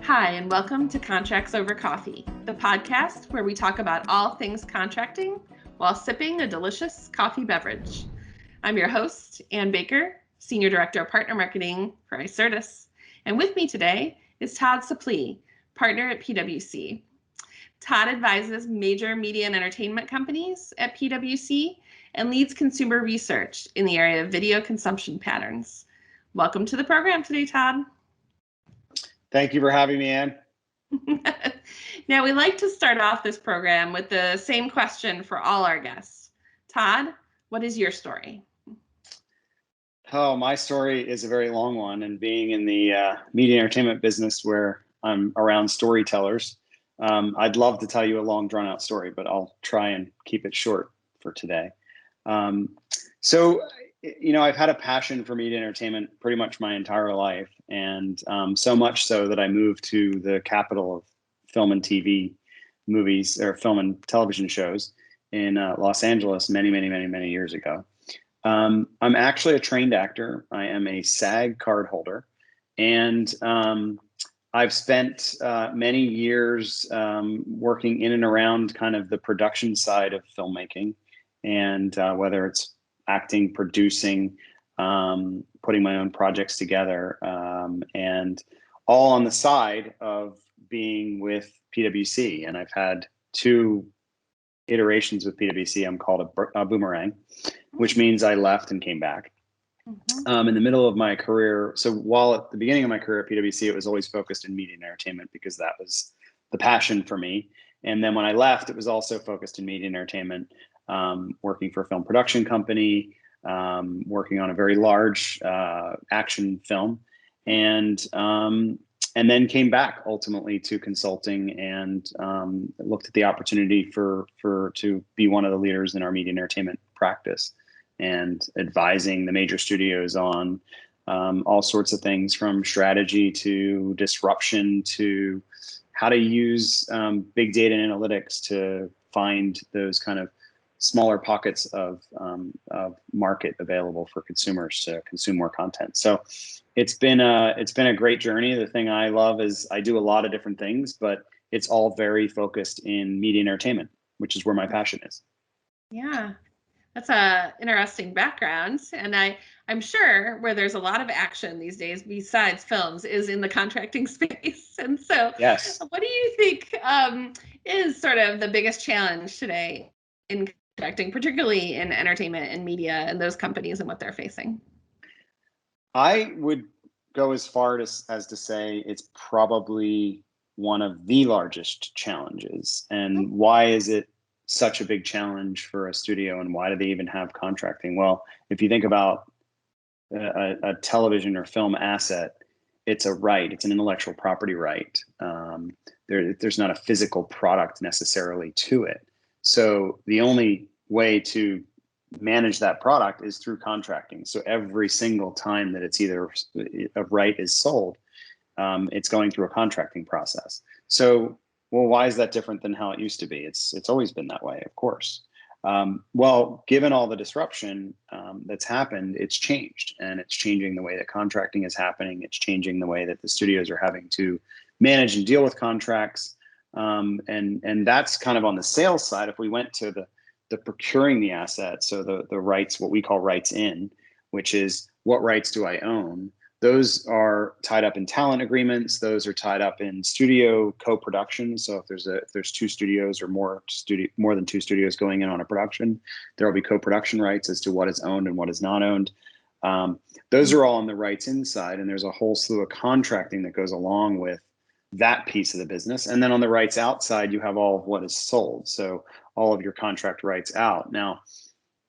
Hi, and welcome to Contracts Over Coffee, the podcast where we talk about all things contracting while sipping a delicious coffee beverage. I'm your host, Ann Baker, Senior Director of Partner Marketing for Icertis. And with me today is Todd Supplee, Partner at PwC. Todd advises major media and entertainment companies at PwC and leads consumer research in the area of video consumption patterns. Welcome to the program today, Todd. Thank you for having me, Ann. Now, we like to start off this program with the same question for all our guests. Todd, what is your story? Oh, my story is a very long one, and being in the media and entertainment business where I'm around storytellers, I'd love to tell you a long, drawn-out story, but I'll try and keep it short for today. I've had a passion for media and entertainment pretty much my entire life, and so much so that I moved to the capital of film and TV movies, or film and television shows in Los Angeles many years ago. I'm actually a trained actor. I am a SAG card holder, and I've spent many years working in and around kind of the production side of filmmaking, and whether it's acting, producing, putting my own projects together, and all on the side of being with PwC. And I've had two iterations with PwC. I'm called a boomerang, which means I left and came back. In the middle of my career, so while at the beginning of my career at PwC, it was always focused in media and entertainment because that was the passion for me. And then when I left, it was also focused in media and entertainment, working for a film production company, working on a very large action film, and then came back ultimately to consulting and looked at the opportunity to be one of the leaders in our media and entertainment practice, and advising the major studios on all sorts of things from strategy to disruption to how to use big data and analytics to find those kind of smaller pockets of market available for consumers to consume more content. So it's been a great journey. The thing I love is I do a lot of different things, but it's all very focused in media and entertainment, which is where my passion is. Yeah, that's a interesting background. And I'm sure where there's a lot of action these days besides films is in the contracting space. And so yes, what do you think is sort of the biggest challenge today in contracting, particularly in entertainment and media and those companies and what they're facing? I would go as far as to say it's probably one of the largest challenges. And why is it such a big challenge for a studio, and why do they even have contracting? Well, if you think about a television or film asset, it's a right, it's an intellectual property right. There's not a physical product necessarily to it. So the only way to manage that product is through contracting. So every single time that it's either a right is sold, it's going through a contracting process. So, well, why is that different than how it used to be? It's always been that way, of course. Well, given all the disruption that's happened, it's changed, and it's changing the way that contracting is happening. It's changing the way that the studios are having to manage and deal with contracts. And that's kind of on the sales side. If we went to the procuring the asset, so the rights, what we call rights in, which is what rights do I own? Those are tied up in talent agreements. Those are tied up in studio co-production. So if there's two studios or more than two studios going in on a production, there will be co-production rights as to what is owned and what is not owned. Those are all on the rights inside, and there's a whole slew of contracting that goes along with that piece of the business. And then on the rights outside, you have all of what is sold. So all of your contract rights out. Now,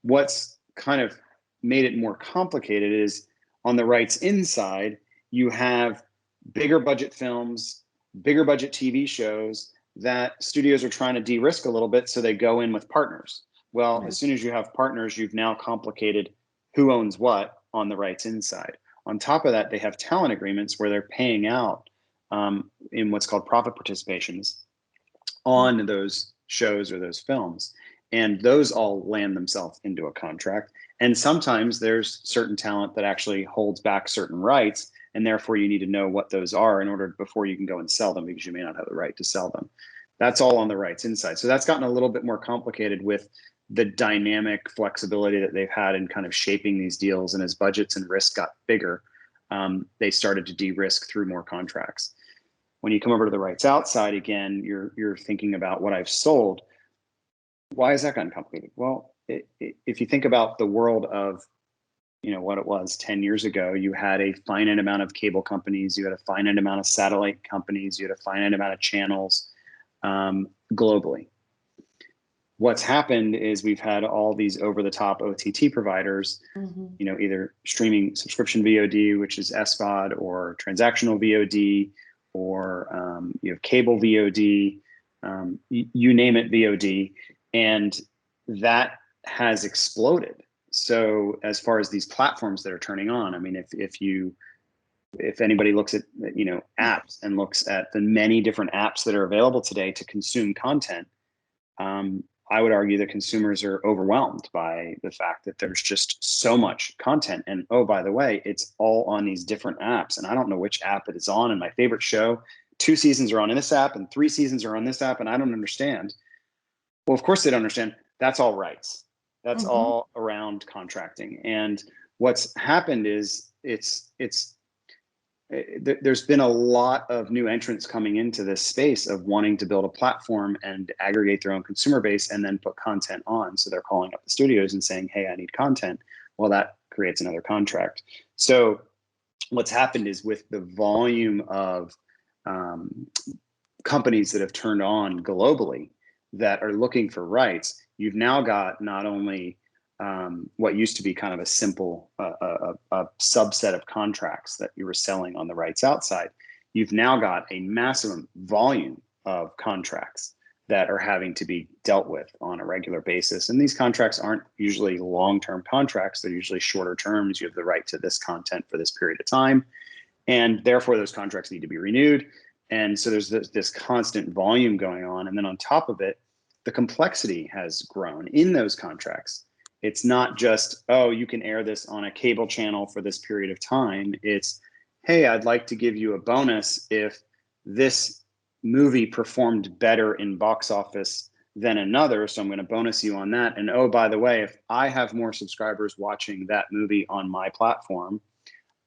what's kind of made it more complicated is on the rights inside, you have bigger budget films, bigger budget TV shows that studios are trying to de-risk a little bit. So they go in with partners. Well, as soon as you have partners, you've now complicated who owns what on the rights inside. On top of that, they have talent agreements where they're paying out in what's called profit participations on those shows or those films. And those all land themselves into a contract. And sometimes there's certain talent that actually holds back certain rights, and therefore you need to know what those are in order before you can go and sell them, because you may not have the right to sell them. That's all on the rights inside. So that's gotten a little bit more complicated with the dynamic flexibility that they've had in kind of shaping these deals. And as budgets and risk got bigger, they started to de-risk through more contracts. When you come over to the rights outside, again, you're thinking about what I've sold. Why has that gotten complicated? Well, if you think about the world of, what it was 10 years ago, you had a finite amount of cable companies, you had a finite amount of satellite companies, you had a finite amount of channels globally. What's happened is we've had all these over-the-top OTT providers, either streaming subscription VOD, which is SVOD, or transactional VOD, or you have cable VOD, you name it, VOD, and that has exploded. So as far as these platforms that are turning on, I mean, if anybody looks at apps and looks at the many different apps that are available today to consume content, I would argue that consumers are overwhelmed by the fact that there's just so much content. And oh, by the way, it's all on these different apps. And I don't know which app it is on. And my favorite show, 2 seasons are on in this app and 3 seasons are on this app. And I don't understand. Well, of course they don't understand. That's all rights. That's all around contracting. And what's happened is there's been a lot of new entrants coming into this space of wanting to build a platform and aggregate their own consumer base and then put content on. So they're calling up the studios and saying, hey, I need content. Well, that creates another contract. So what's happened is, with the volume of companies that have turned on globally that are looking for rights, you've now got not only what used to be kind of a simple a subset of contracts that you were selling on the rights outside, you've now got a massive volume of contracts that are having to be dealt with on a regular basis. And these contracts aren't usually long-term contracts. They're usually shorter terms. You have the right to this content for this period of time, and therefore those contracts need to be renewed. And so there's this constant volume going on. And then on top of it, the complexity has grown in those contracts. It's not just, oh, you can air this on a cable channel for this period of time. It's, hey, I'd like to give you a bonus if this movie performed better in box office than another, so I'm going to bonus you on that. And oh, by the way, if I have more subscribers watching that movie on my platform,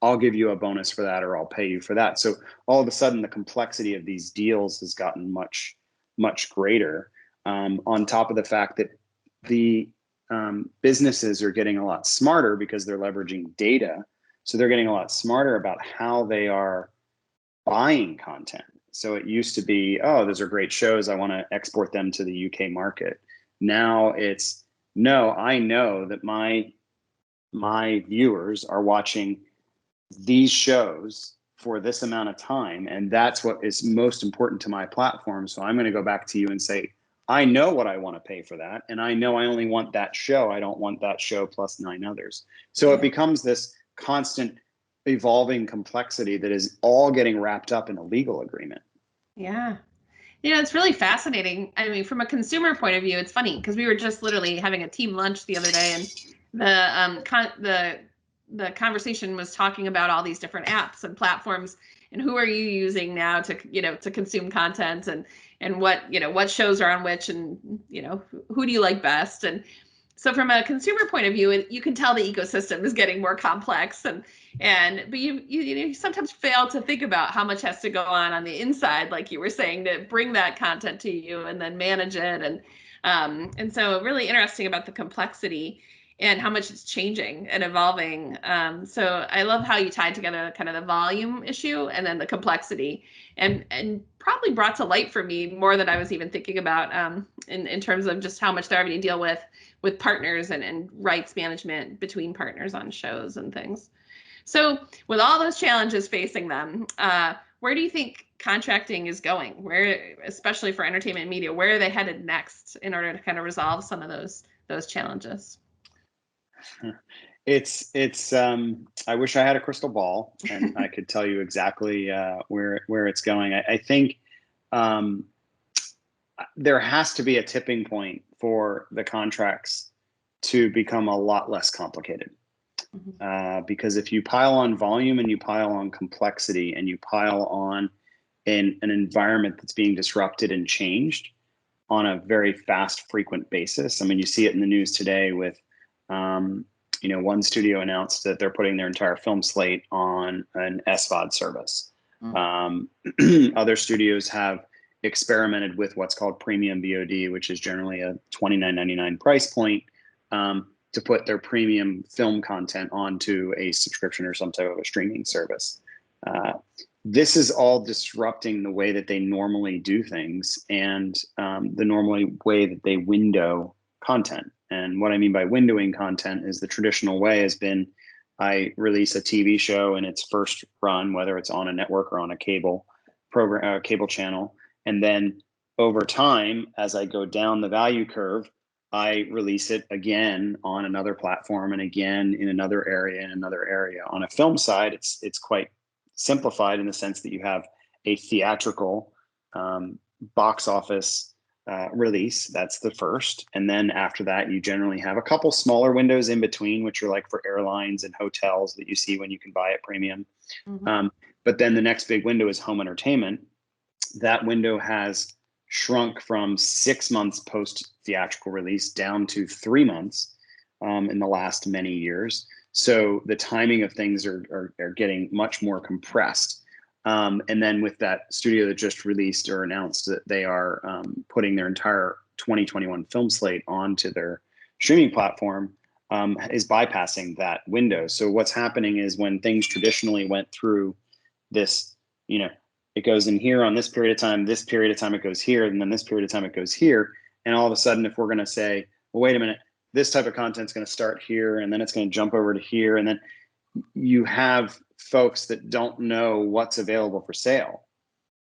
I'll give you a bonus for that, or I'll pay you for that. So all of a sudden, the complexity of these deals has gotten much, much greater, on top of the fact that the businesses are getting a lot smarter because they're leveraging data. So they're getting a lot smarter about how they are buying content. So it used to be, oh, those are great shows, I want to export them to the UK market. Now it's, no, I know that my viewers are watching these shows for this amount of time, and that's what is most important to my platform. So I'm going to go back to you and say, I know what I want to pay for that, and I know I only want that show. I don't want that show plus 9 others. So it becomes this constant evolving complexity that is all getting wrapped up in a legal agreement. Yeah. It's really fascinating. I mean, from a consumer point of view, it's funny because we were just literally having a team lunch the other day, and the conversation was talking about all these different apps and platforms and who are you using now to consume content, and what shows are on which, and who do you like best. And so from a consumer point of view, you can tell the ecosystem is getting more complex, but you sometimes fail to think about how much has to go on the inside, like you were saying, to bring that content to you and then manage it. And so really interesting about the complexity and how much it's changing and evolving. So I love how you tied together kind of the volume issue and then the complexity, and probably brought to light for me more than I was even thinking about, in terms of just how much they're having to deal with partners and rights management between partners on shows and things. So with all those challenges facing them, where do you think contracting is going? Where, especially for entertainment and media, where are they headed next in order to kind of resolve some of those challenges? It's I wish I had a crystal ball and I could tell you exactly where it's going. I think there has to be a tipping point for the contracts to become a lot less complicated. Because if you pile on volume and you pile on complexity and you pile on an environment that's being disrupted and changed on a very fast, frequent basis. I mean, you see it in the news today with, one studio announced that they're putting their entire film slate on an SVOD service. Other studios have experimented with what's called premium VOD, which is generally a $29.99 price point, to put their premium film content onto a subscription or some type of a streaming service. This is all disrupting the way that they normally do things and the normally way that they window content. And what I mean by windowing content is the traditional way has been I release a TV show in its first run, whether it's on a network or on a cable program, cable channel. And then over time, as I go down the value curve, I release it again on another platform and again in another area and another area. On a film side, it's quite simplified in the sense that you have a theatrical box office release. That's the first. And then after that, you generally have a couple smaller windows in between, which are like for airlines and hotels that you see when you can buy it premium. But then the next big window is home entertainment. That window has shrunk from 6 months post theatrical release down to 3 months in the last many years. So the timing of things are getting much more compressed. And then with that studio that just released or announced that they are putting their entire 2021 film slate onto their streaming platform, is bypassing that window. So what's happening is when things traditionally went through this, it goes in here on this period of time it goes here, and then this period of time it goes here. And all of a sudden, if we're going to say, well, wait a minute, this type of content is going to start here, and then it's going to jump over to here. And then you have folks that don't know what's available for sale,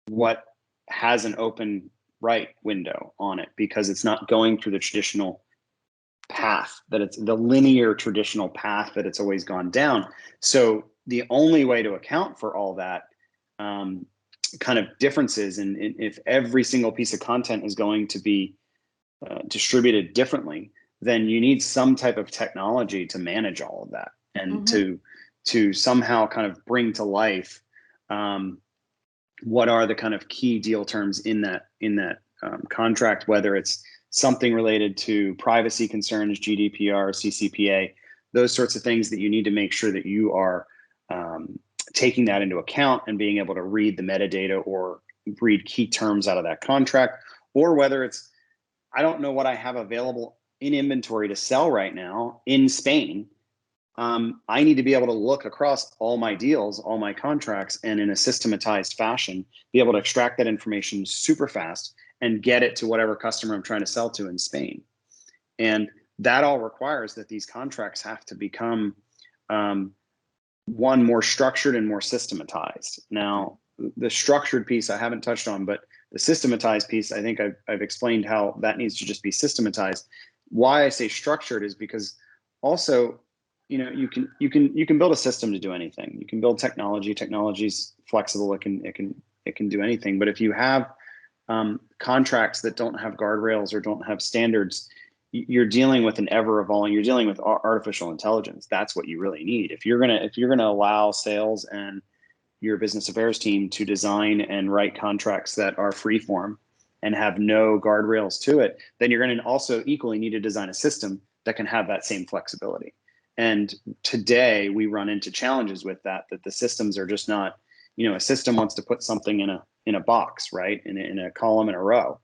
what has an open right window on it, because it's not going through the traditional path, that it's the linear traditional path that it's always gone down. So the only way to account for all that kind of differences, and if every single piece of content is going to be distributed differently, then you need some type of technology to manage all of that and to somehow kind of bring to life what are the kind of key deal terms in that contract, whether it's something related to privacy concerns, GDPR, CCPA, those sorts of things that you need to make sure that you are taking that into account and being able to read the metadata or read key terms out of that contract, or whether it's, I don't know what I have available in inventory to sell right now in Spain. I need to be able to look across all my deals, all my contracts, and in a systematized fashion, be able to extract that information super fast and get it to whatever customer I'm trying to sell to in Spain. And that all requires that these contracts have to become one, more structured and more systematized. Now, the structured piece I haven't touched on, but the systematized piece, I think I've explained how that needs to just be systematized. Why I say structured is because also, you can build a system to do anything. You can build technology. Technology's flexible. It can do anything. But if you have contracts that don't have guardrails or don't have standards, you're dealing with an ever evolving. You're dealing with artificial intelligence. That's what you really need. If you're gonna allow sales and your business affairs team to design and write contracts that are freeform and have no guardrails to it, then you're going to also equally need to design a system that can have that same flexibility. And today we run into challenges with that the systems are just not, a system wants to put something in a box, right? In a column, in a row.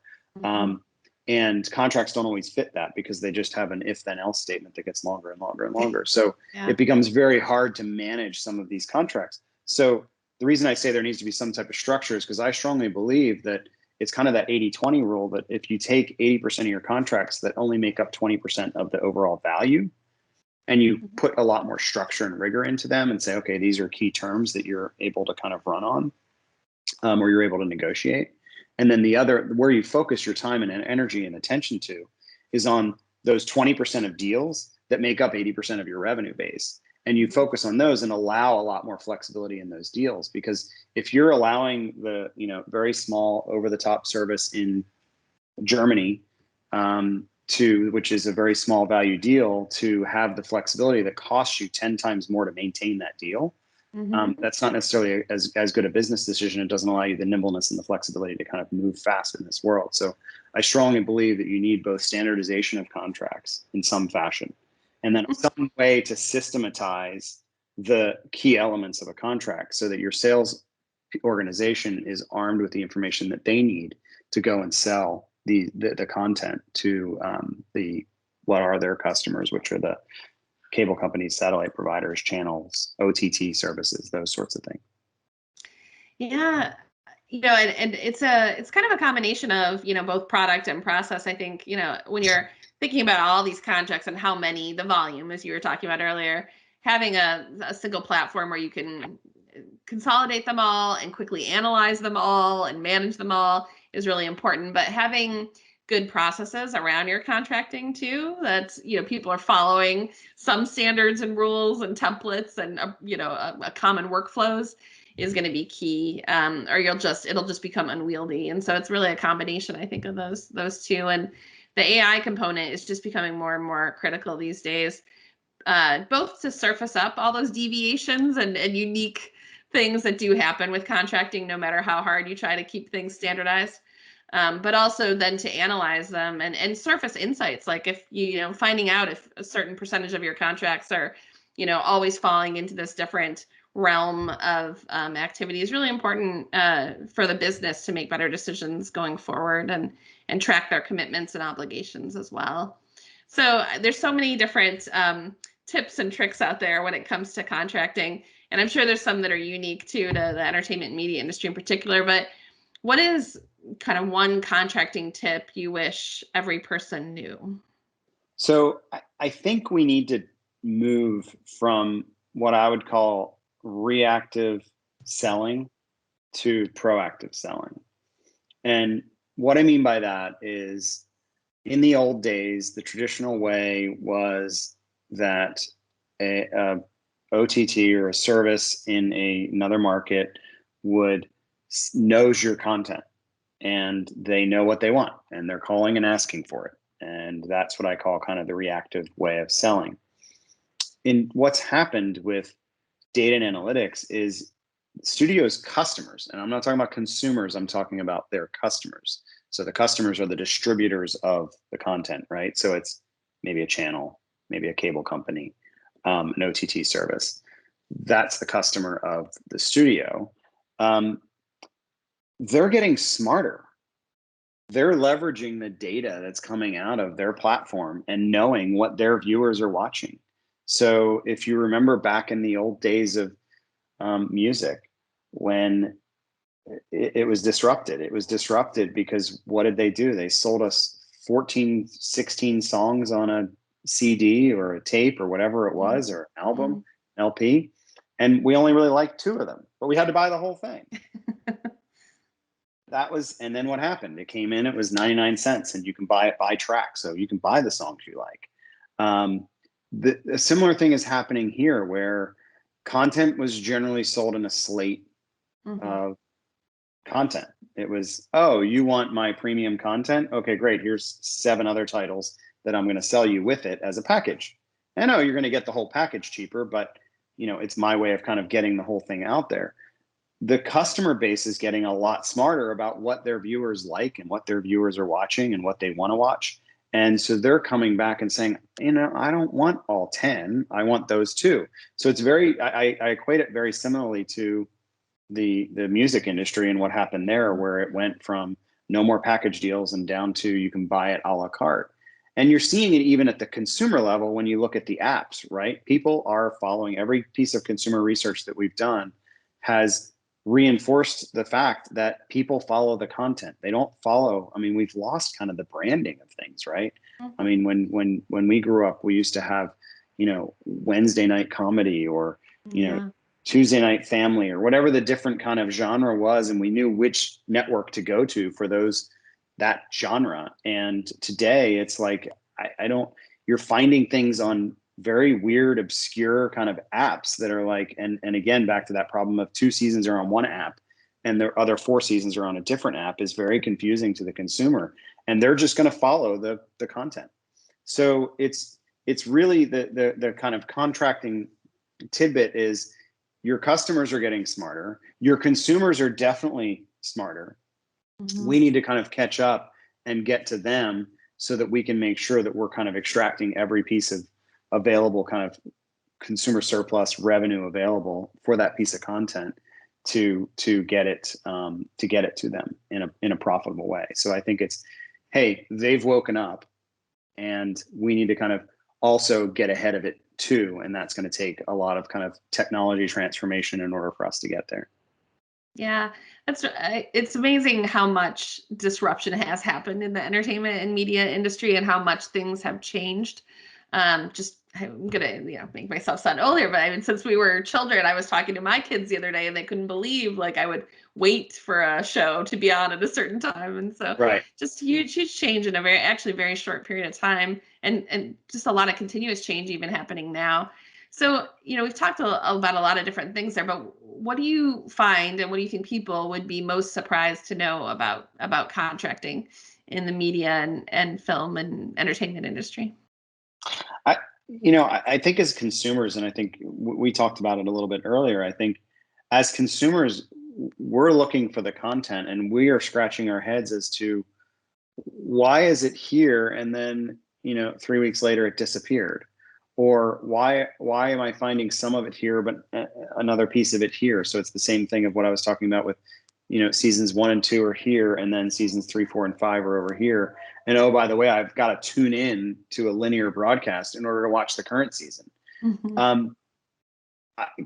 And contracts don't always fit that because they just have an if then else statement that gets longer and longer and longer. So it becomes very hard to manage some of these contracts. So the reason I say there needs to be some type of structure is because I strongly believe that it's kind of that 80-20 rule, that if you take 80% of your contracts that only make up 20% of the overall value, and you put a lot more structure and rigor into them and say, okay, these are key terms that you're able to kind of run on, or you're able to negotiate. And then the other, where you focus your time and energy and attention to, is on those 20% of deals that make up 80% of your revenue base. And you focus on those and allow a lot more flexibility in those deals. Because if you're allowing the very small over the top service in Germany which is a very small value deal, to have the flexibility that costs you 10 times more to maintain that deal. That's not necessarily as good a business decision. It doesn't allow you the nimbleness and the flexibility to kind of move fast in this world. So I strongly believe that you need both standardization of contracts in some fashion, and then some way to systematize the key elements of a contract so that your sales organization is armed with the information that they need to go and sell the content to what are their customers, which are the cable companies, satellite providers, channels, OTT services, those sorts of things. Yeah. And it's kind of a combination of, both product and process. I think, when you're thinking about all these contracts and how many, the volume, as you were talking about earlier, having a single platform where you can consolidate them all and quickly analyze them all and manage them all is really important. But having good processes around your contracting too, that people are following some standards and rules and templates and a common workflows is going to be key, or it'll just become unwieldy. And so it's really a combination, I think, of those two. And the AI component is just becoming more and more critical these days, both to surface up all those deviations and unique things that do happen with contracting, no matter how hard you try to keep things standardized. But also then to analyze them and surface insights, like if finding out if a certain percentage of your contracts are, always falling into this different realm of activity is really important for the business to make better decisions going forward and track their commitments and obligations as well. So there's so many different tips and tricks out there when it comes to contracting, and I'm sure there's some that are unique too to the entertainment and media industry in particular. But what is kind of one contracting tip you wish every person knew? So I think we need to move from what I would call reactive selling to proactive selling. And what I mean by that is, in the old days, the traditional way was that a OTT or a service in another market knows your content, and they know what they want, and they're calling and asking for it. And that's what I call kind of the reactive way of selling. In what's happened with data and analytics is studios' customers, and I'm not talking about consumers, I'm talking about their customers. So the customers are the distributors of the content, right? So it's maybe a channel, maybe a cable company, an OTT service. That's the customer of the studio. They're getting smarter. They're leveraging the data that's coming out of their platform and knowing what their viewers are watching. So if you remember back in the old days of music, when it was disrupted because what did they do? They sold us 14, 16 songs on a CD or a tape or whatever it was, or album, LP. And we only really liked 2 of them, but we had to buy the whole thing. And then what happened? It came in, it was 99 cents, and you can buy it by track. So you can buy the songs you like. A similar thing is happening here, where content was generally sold in a slate of content. It was, oh, you want my premium content? Okay, great. Here's 7 other titles that I'm going to sell you with it as a package. And you're going to get the whole package cheaper, but it's my way of kind of getting the whole thing out there. The customer base is getting a lot smarter about what their viewers like and what their viewers are watching and what they want to watch. And so they're coming back and saying, I don't want all 10. I want those 2. So it's I equate it very similarly to the music industry and what happened there, where it went from no more package deals and down to you can buy it a la carte. And you're seeing it even at the consumer level when you look at the apps, right? People are following every piece of consumer research that we've done has reinforced the fact that people follow the content. They don't follow. We've lost kind of the branding of things, right? When we grew up, we used to have, Wednesday night comedy or, Tuesday night family or whatever the different kind of genre was. And we knew which network to go to for that genre. And today it's like, you're finding things on very weird, obscure kind of apps that are like, and again, back to that problem of 2 seasons are on one app and their other 4 seasons are on a different app is very confusing to the consumer. And they're just going to follow the content. So it's really the kind of contracting tidbit is your customers are getting smarter. Your consumers are definitely smarter. We need to kind of catch up and get to them so that we can make sure that we're kind of extracting every piece of available kind of consumer surplus revenue available for that piece of content to get it to them in a profitable way. So I think it's, hey, they've woken up and we need to kind of also get ahead of it too. And that's going to take a lot of kind of technology transformation in order for us to get there. Yeah, it's amazing how much disruption has happened in the entertainment and media industry and how much things have changed. I'm gonna make myself sound older, but I mean, since we were children, I was talking to my kids the other day and they couldn't believe like I would wait for a show to be on at a certain time. And so right. Just huge change in a very short period of time, and just a lot of continuous change even happening now. So, we've talked about a lot of different things there, but what do you find and what do you think people would be most surprised to know about contracting in the media and film and entertainment industry? I think as consumers, and I think we talked about it a little bit earlier, I think as consumers, we're looking for the content and we are scratching our heads as to why is it here and then 3 weeks later it disappeared, or why am I finding some of it here but another piece of it here? So it's the same thing of what I was talking about with seasons 1 and 2 are here and then seasons 3, 4, and 5 are over here, and oh, by the way, I've got to tune in to a linear broadcast in order to watch the current season.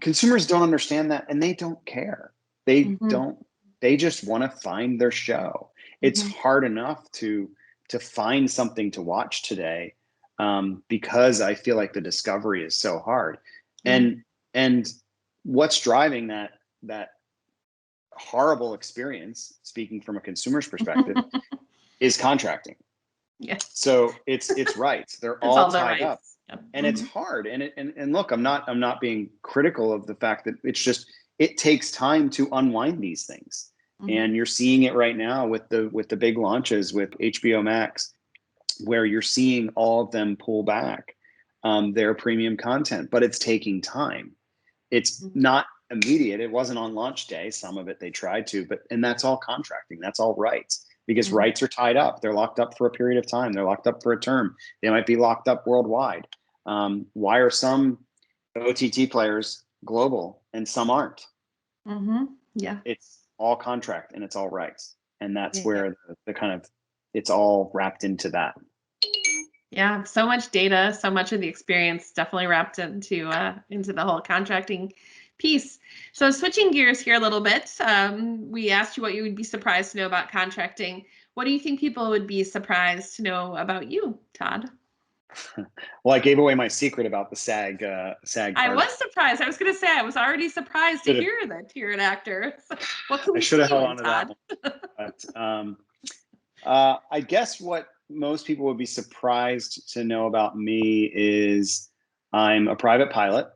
Consumers don't understand that, and they don't care. They just want to find their show. It's hard enough to find something to watch today, because I feel like the discovery is so hard. And what's driving that horrible experience, speaking from a consumer's perspective, is contracting. Yeah. So it's rights. They're all tied up. Yep. And it's hard. And look, I'm not being critical of the fact that it takes time to unwind these things. And you're seeing it right now with the big launches with HBO Max, where you're seeing all of them pull back their premium content, but it's taking time. It's not immediate. It wasn't on launch day. Some of it they tried to, and that's all contracting. That's all rights, because rights are tied up. They're locked up for a period of time. They're locked up for a term. They might be locked up worldwide. Why are some OTT players global and some aren't? Yeah. It's all contract and it's all rights. And that's where the kind of, it's all wrapped into that. Yeah, so much data, so much of the experience definitely wrapped into the whole contracting piece. So switching gears here a little bit, we asked you what you would be surprised to know about contracting. What do you think people would be surprised to know about you, Todd? Well, I gave away my secret about the SAG. I was surprised. I was going to say I was already surprised to hear that you're an actor. So what can we see in Todd? But I guess what most people would be surprised to know about me is I'm a private pilot.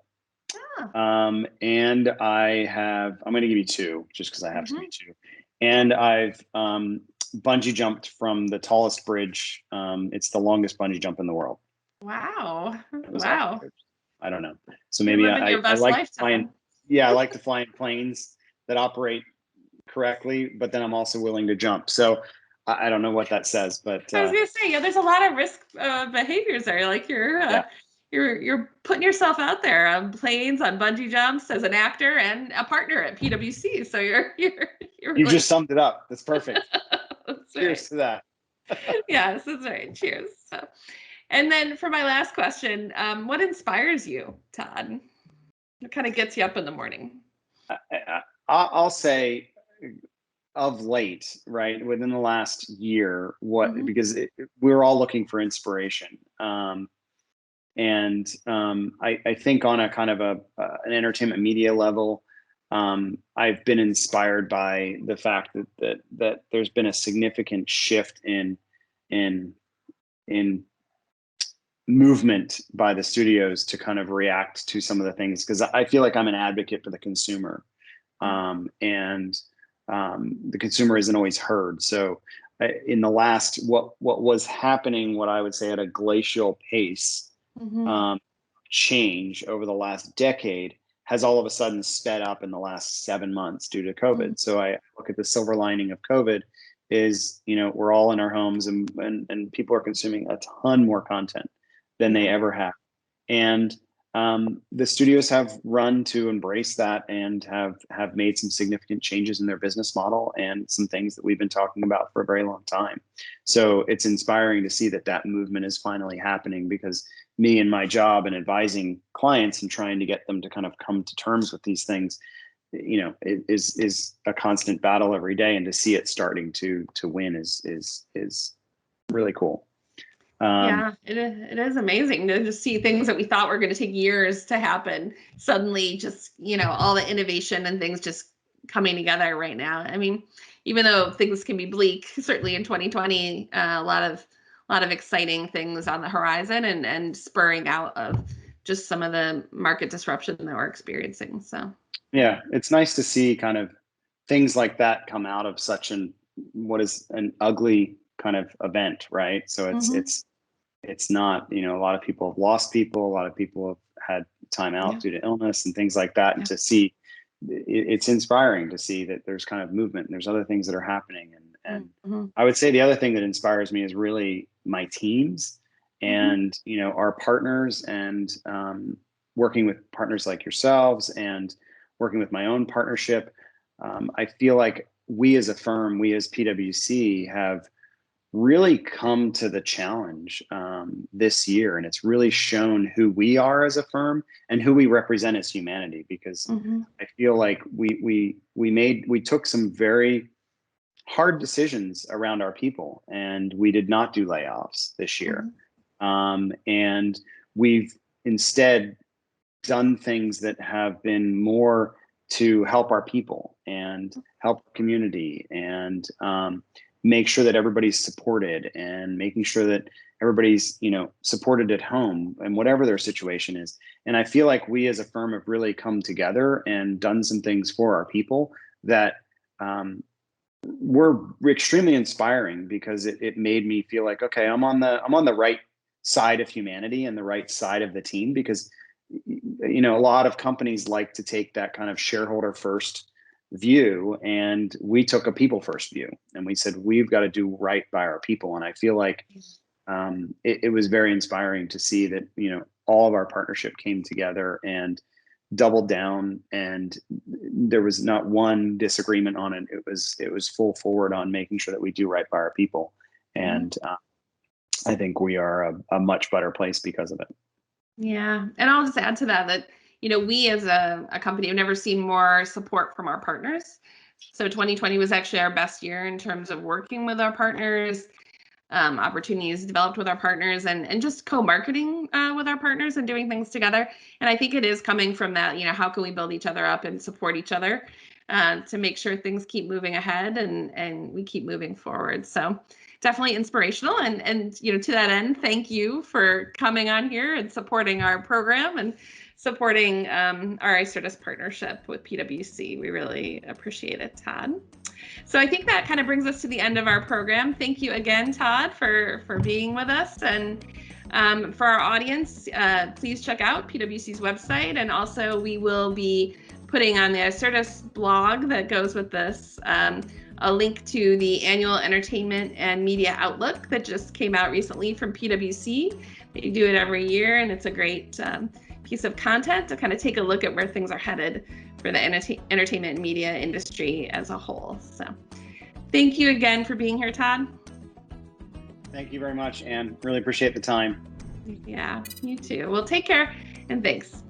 And I'm going to give you two, just because I have to give you two. And I've bungee jumped from the tallest bridge. It's the longest bungee jump in the world. Wow. Wow. I don't know. So maybe I like flying. Yeah, I like to fly in planes that operate correctly, but then I'm also willing to jump. So I don't know what that says, but I was gonna say, there's a lot of risk behaviors there. Like you're putting yourself out there on planes, on bungee jumps, as an actor and a partner at PwC. So you just summed it up. That's perfect. Cheers to that. Yes, that's right. Cheers. And then for my last question, what inspires you, Todd? What kind of gets you up in the morning? I'll say of late, right, within the last year, because we're all looking for inspiration. And I think on a kind of an entertainment media level, I've been inspired by the fact that there's been a significant shift in movement by the studios to kind of react to some of the things, because I feel like I'm an advocate for the consumer, and the consumer isn't always heard. So in the last, what was happening, what I would say at a glacial pace, change over the last decade has all of a sudden sped up in the last 7 months due to COVID. So I look at the silver lining of COVID is, we're all in our homes and people are consuming a ton more content than they ever have. And the studios have run to embrace that and have made some significant changes in their business model and some things that we've been talking about for a very long time. So it's inspiring to see that movement is finally happening, because me and my job and advising clients and trying to get them to kind of come to terms with these things, is a constant battle every day. And to see it starting to win is really cool. Yeah, it is amazing to just see things that we thought were going to take years to happen suddenly, just, all the innovation and things just coming together right now. I mean, even though things can be bleak, certainly in 2020, a lot of exciting things on the horizon and spurring out of just some of the market disruption that we're experiencing. So yeah, it's nice to see kind of things like that come out of such what is an ugly kind of event, right? So it's not, a lot of people have lost people, a lot of people have had time out due to illness and things like that. And to see, it's inspiring to see that there's kind of movement and there's other things that are happening. And I would say the other thing that inspires me is really my teams and, our partners, and working with partners like yourselves and working with my own partnership. I feel like we as a firm, we as PwC have really come to the challenge this year, and it's really shown who we are as a firm and who we represent as humanity, because I feel like we took some very hard decisions around our people, and we did not do layoffs this year, and we've instead done things that have been more to help our people and help the community and make sure that everybody's supported, and making sure that everybody's, supported at home and whatever their situation is. And I feel like we as a firm have really come together and done some things for our people that were extremely inspiring, because it made me feel like, okay, I'm on the right side of humanity and the right side of the team, because, a lot of companies like to take that kind of shareholder first view, and we took a people first view, and we said we've got to do right by our people. And I feel like it was very inspiring to see that all of our partnership came together and doubled down, and there was not one disagreement on it. It was full forward on making sure that we do right by our people, and I think we are a much better place because of it. Yeah, and I'll just add to that we as a company have never seen more support from our partners. So 2020 was actually our best year in terms of working with our partners, opportunities developed with our partners, and just co-marketing with our partners and doing things together. And I think it is coming from that, how can we build each other up and support each other to make sure things keep moving ahead and we keep moving forward. So definitely inspirational. And to that end, thank you for coming on here and supporting our program and supporting our Icertis partnership with PwC. We really appreciate it, Todd. So I think that kind of brings us to the end of our program. Thank you again, Todd, for being with us. And for our audience, please check out PwC's website. And also we will be putting on the Icertis blog that goes with this a link to the annual Entertainment and Media Outlook that just came out recently from PwC. They do it every year, and it's a great piece of content to kind of take a look at where things are headed for the entertainment and media industry as a whole. So thank you again for being here, Todd. Thank you very much, Anne. Really appreciate the time. Yeah, you too. Well, take care, and thanks.